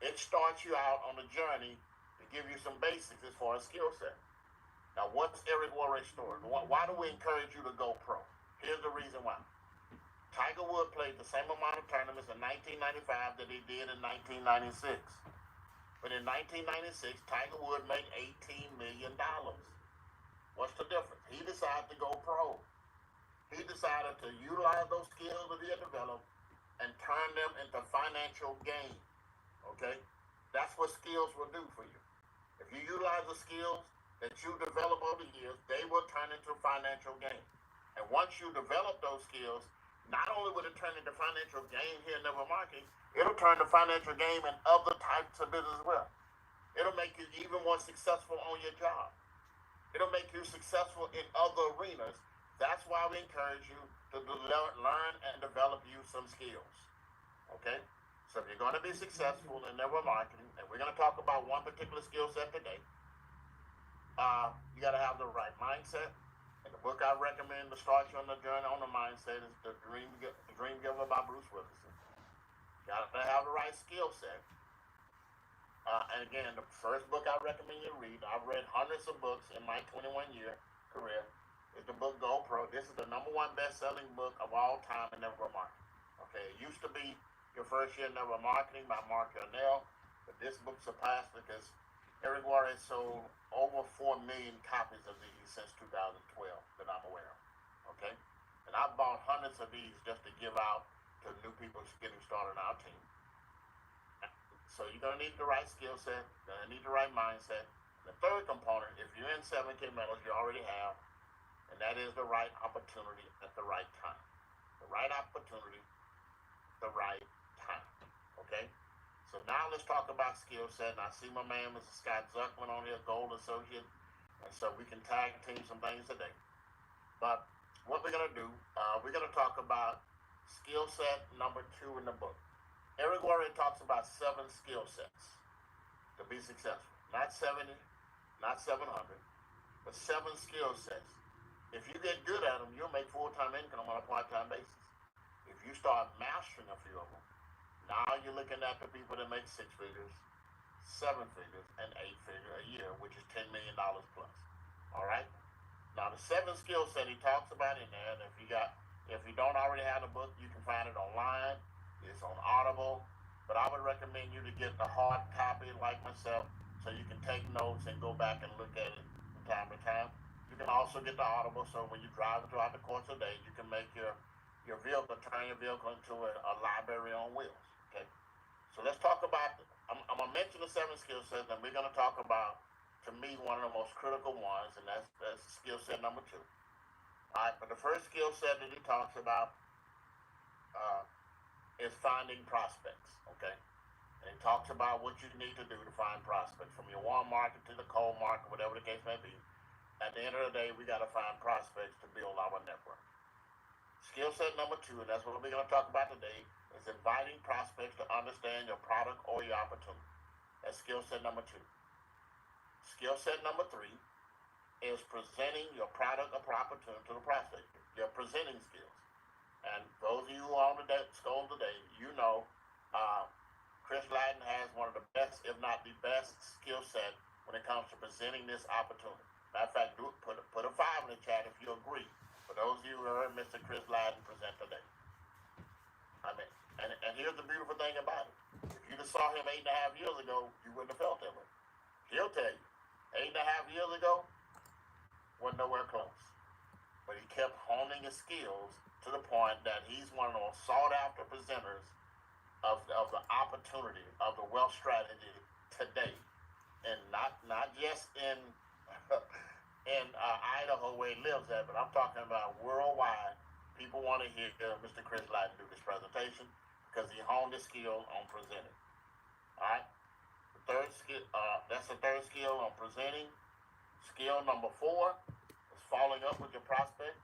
It starts you out on the journey to give you some basics as far as skill set. Now, what's Eric Worre's story? Why do we encourage you to go pro? Here's the reason why. Tiger Woods played the same amount of tournaments in 1995 that he did in 1996. But in 1996, Tiger Woods made $18 million. What's the difference? He decided to go pro. He decided to utilize those skills that he had developed and turn them into financial gain. Okay? That's what skills will do for you. If you utilize the skills that you develop over the years, they will turn into financial gain. And once you develop those skills, not only will it turn into financial gain here in network marketing, it'll turn to financial gain in other types of business as well. It'll make you even more successful on your job. It'll make you successful in other arenas. That's why we encourage you to learn and develop you some skills. Okay? So if you're going to be successful in network marketing, and we're going to talk about one particular skill set today, you got to have the right mindset. And the book I recommend to start you on the journey on the mindset is The Dream Giver by Bruce Wilkinson. You got to have the right skill set. And again, the first book I recommend you read, I've read hundreds of books in my 21-year career, is the book Go Pro. This is the #1 best-selling book of all time in network marketing. Okay, it used to be Your First Year in Network Marketing by Mark Yarnell, but this book surpassed because Eric Warren sold over 4 million copies of these since 2012 that I'm aware of. Okay? And I bought hundreds of these just to give out to new people getting started on our team. So you're going to need the right skill set, you're going to need the right mindset. The third component, if you're in 7K metals, you already have, and that is the right opportunity at the right time. The right opportunity, the right time. Okay? So now let's talk about skill set. And I see my man, Mr. Scott Zuckman on here, Gold Associate. And so we can tag team some things today. But what we're going to do, we're going to talk about skill set number 2 in the book. Eric Warren talks about 7 skill sets to be successful. Not 70, not 700, but 7 skill sets. If you get good at them, you'll make full-time income on a part-time basis. If you start mastering a few of them, now you're looking at the people that make 6 figures, 7 figures, and 8 figures a year, which is $10 million plus. All right? Now the 7 skill set he talks about in there, and if you don't already have the book, you can find it online. It's on Audible, but I would recommend you to get the hard copy like myself so you can take notes and go back and look at it from time to time. You can also get the Audible so when you drive throughout the course of the day, you can make your vehicle, turn your vehicle into a library on wheels. Okay? So let's talk about, I'm going to mention the 7 skill sets, and we're going to talk about, to me, one of the most critical ones, and that's skill set number 2. All right, but the first skill set that he talks about is finding prospects, okay? And he talks about what you need to do to find prospects, from your warm market to the cold market, whatever the case may be. At the end of the day, we got to find prospects to build our network. Skill set number 2, and that's what we're going to talk about today, is inviting prospects to understand your product or your opportunity. That's skill set number 2. Skill set number 3 is presenting your product or opportunity to the prospect, your presenting skills. And those of you who are on the school today, you know Chris Ladden has one of the best, if not the best, skill set when it comes to presenting this opportunity. Matter of fact, put a 5 in the chat if you agree. For those of you who heard Mr. Chris Ladden present today. I mean, and here's the beautiful thing about it. If you just saw him 8.5 years ago, you wouldn't have felt that way. He'll tell you, 8.5 years ago, wasn't nowhere close. But he kept honing his skills to the point that he's one of the most sought-after presenters of the opportunity, of the wealth strategy today. And not just in Idaho where he lives at, but I'm talking about worldwide. People want to hear Mr. Chris Ladden do this presentation because he honed his skill on presenting. All right? That's the third skill on presenting. Skill number 4 is following up with your prospect.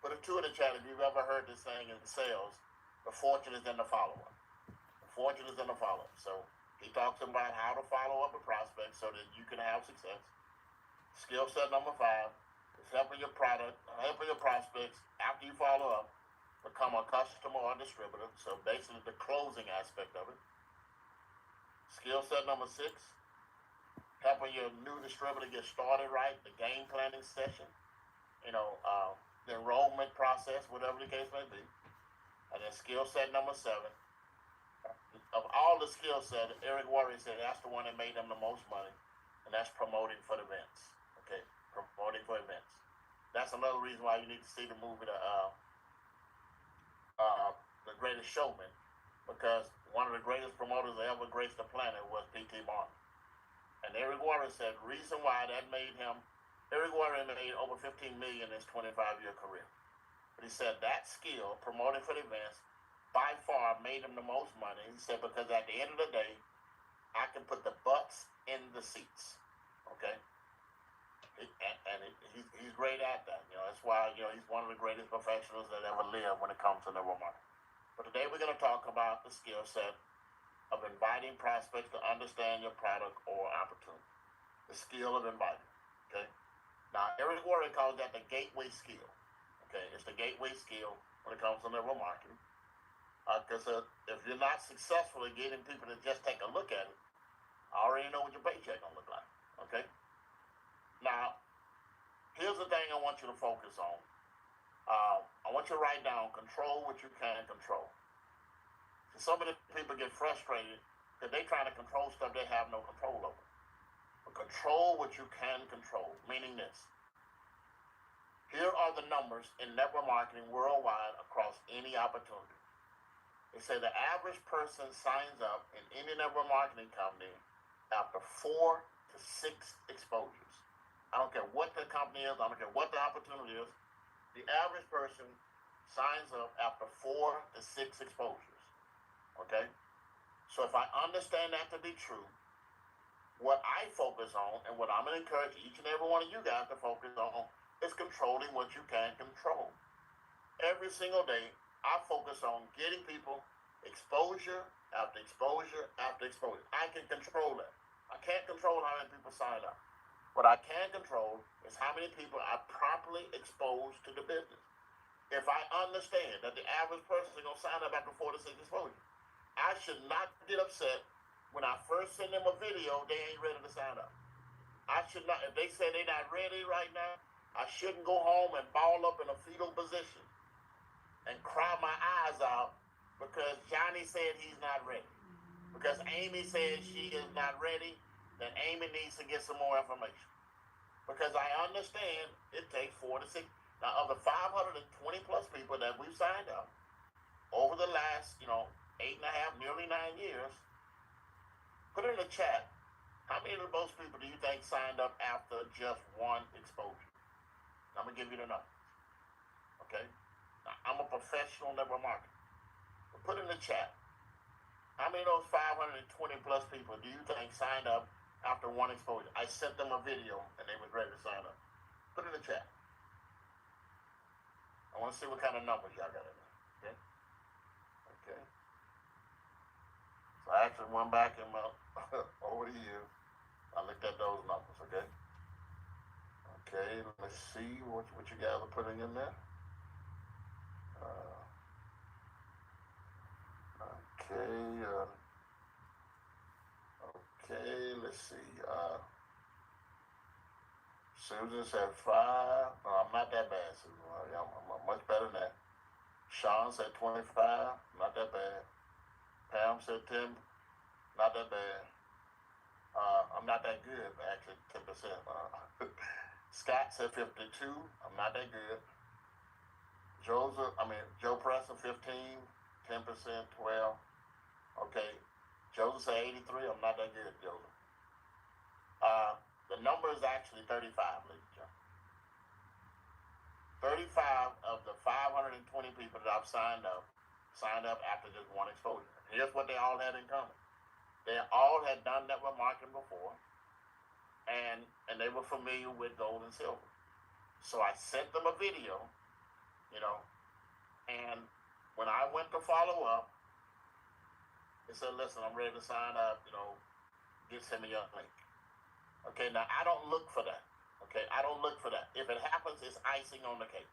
Put a 2 in the chat if you've ever heard this saying in sales, the fortune is in the follow-up. The fortune is in the follow-up. So he talks about how to follow up a prospect so that you can have success. Skill set number 5 is helping your prospects after you follow up become a customer or distributor. So basically the closing aspect of it. Skill set number 6, helping your new distributor get started right, the game planning session, the enrollment process, whatever the case may be. And then skill set number 7, of all the skill sets, Eric Warren said that's the one that made him the most money, and that's promoting for events. Okay, promoting for events. That's another reason why you need to see the movie, The Greatest Showman, because one of the greatest promoters that ever graced the planet was P.T. Barnum. And Eric Warren said reason why that made him, Eric Warren made over $15 million in his 25-year career. But he said that skill, promoting for the events, by far made him the most money. He said because at the end of the day, I can put the butts in the seats. Okay? He's great at that. That's why he's one of the greatest professionals that ever lived when it comes to network marketing. But today we're going to talk about the skill set of inviting prospects to understand your product or opportunity. The skill of inviting. Okay? Now, Eric Warren calls that the gateway skill. Okay? It's the gateway skill when it comes to network marketing. Because if you're not successful in getting people to just take a look at it, I already know what your paycheck going to look like. Okay? Now, here's the thing I want you to focus on. I want you to write down, control what you can control. So some of the people get frustrated because they're trying to control stuff they have no control over. control what you can control, meaning this. Here are the numbers in network marketing worldwide across any opportunity. They say the average person signs up in any network marketing company after 4 to 6 exposures. I don't care what the company is, I don't care what the opportunity is. The average person signs up after 4 to 6 exposures. Okay? So if I understand that to be true, what I focus on and what I'm going to encourage each and every one of you guys to focus on is controlling what you can control. Every single day, I focus on getting people exposure after exposure after exposure. I can control that. I can't control how many people sign up. What I can control is how many people I properly expose to the business. If I understand that the average person is going to sign up after 4 to 6 exposures, I should not get upset when I first send them a video, they ain't ready to sign up. I should not, if they say they're not ready right now, I shouldn't go home and ball up in a fetal position and cry my eyes out because Johnny said he's not ready. Because Amy said she is not ready, then Amy needs to get some more information. Because I understand it takes 4 to 6. Now, of the 520 plus people that we've signed up over the last, 8.5, nearly 9 years, put in the chat, how many of those people do you think signed up after just one exposure? I'm going to give you the number. Okay? Now, I'm a professional network marketer. But put in the chat, how many of those 520 plus people do you think signed up after one exposure? I sent them a video and they was ready to sign up. Put in the chat. I want to see what kind of numbers y'all got in there. Okay? Okay. So I actually went back and over the years. I looked at those numbers, okay? Okay, let's see what you guys are putting in there. Okay, let's see. Susan said 5. No, I'm not that bad, Susan. I'm much better than that. Sean said 25. Not that bad. Pam said 10. Not that bad. I'm not that good, actually, 10%. Scott said 52. I'm not that good. Joe Preston 15, 10%, 12. Okay. Joseph said 83. I'm not that good, Joseph. The number is actually 35, ladies and gentlemen. 35 of the 520 people that I've signed up after just one exposure. Here's what they all had in common. They all had done network marketing before, and they were familiar with gold and silver. So I sent them a video, and when I went to follow up, they said, listen, I'm ready to sign up, send me your link. Okay, now I don't look for that. Okay, I don't look for that. If it happens, it's icing on the cake.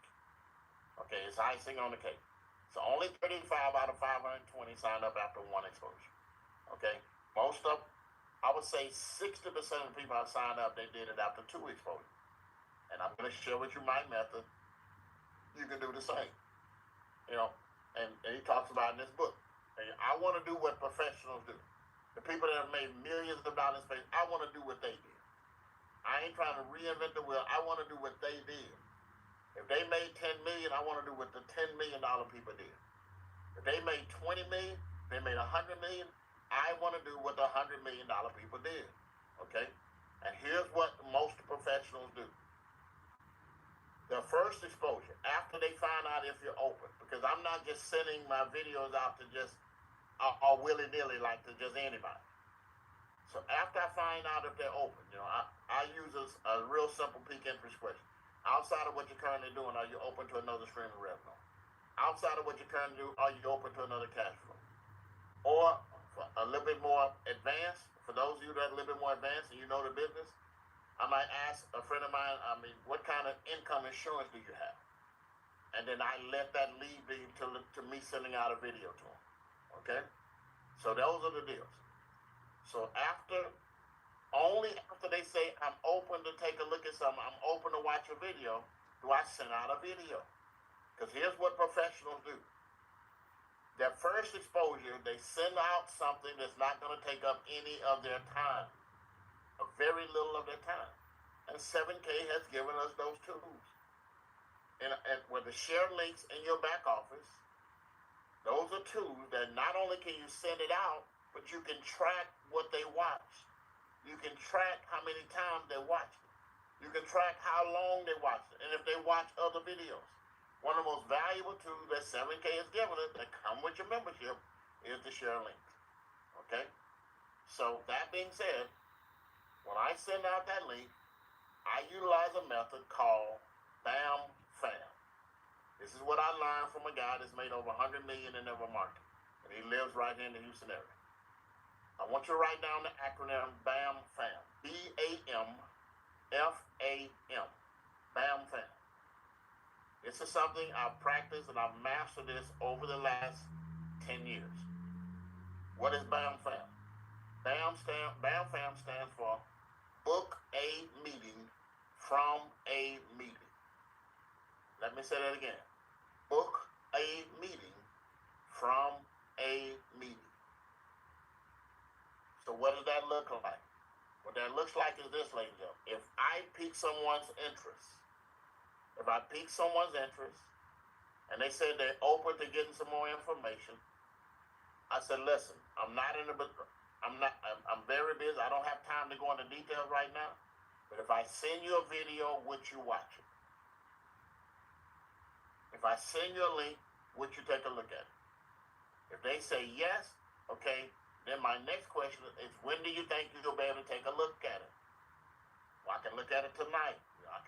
Okay, it's icing on the cake. So only 35 out of 520 signed up after one exposure. Okay, I would say 60% of the people I signed up, they did it after 2 exposures. And I'm going to share with you my method. You can do the same. And he talks about in this book. And I want to do what professionals do. The people that have made millions of dollars in space, I want to do what they did. I ain't trying to reinvent the wheel. I want to do what they did. If they made 10 million, I want to do what the $10 million people did. If they made 20 million, they made 100 million, I want to do what the $100 million people did. Okay? And here's what most professionals do. The first exposure, after they find out if you're open, because I'm not just sending my videos out to just willy-nilly like to just anybody. So after I find out if they're open, I use a real simple peak interest question. Outside of what you're currently doing, are you open to another stream of revenue? Outside of what you're currently doing, are you open to another cash flow? Or for a little bit more advanced, for those of you that are a little bit more advanced and you know the business, I might ask a friend of mine, what kind of income insurance do you have? And then I let that lead to me sending out a video to them. Okay? So those are the deals. So only after they say, I'm open to take a look at something, I'm open to watch a video, do I send out a video. Because here's what professionals do. Their first exposure, they send out something that's not going to take up any of their time. a very little of their time. And 7K has given us those tools. And with the share links in your back office, those are tools that not only can you send it out, but you can track what they watch. You can track how many times they watch it. You can track how long they watch it, and if they watch other videos. One of the most valuable tools that 7K has given us that come with your membership is the share links. Okay? So that being said, when I send out that link, I utilize a method called BAM FAM. This is what I learned from a guy that's made over 100 million in network marketing, and he lives right here in the Houston area. I want you to write down the acronym BAM FAM. BAM FAM. BAM FAM. This is something I've practiced and I've mastered this over the last 10 years. What is BAM FAM? BAM FAM stands for book a meeting from a meeting. Let me say that again. Book a meeting from a meeting. So what does that look like? What that looks like is this, ladies and gentlemen. If I pique someone's interest, and they said they're open to getting some more information, I said, listen, I'm very busy. I don't have time to go into details right now. But if I send you a video, would you watch it? If I send you a link, would you take a look at it? If they say yes, okay, then my next question is, when do you think you'll be able to take a look at it? Well, I can look at it tonight.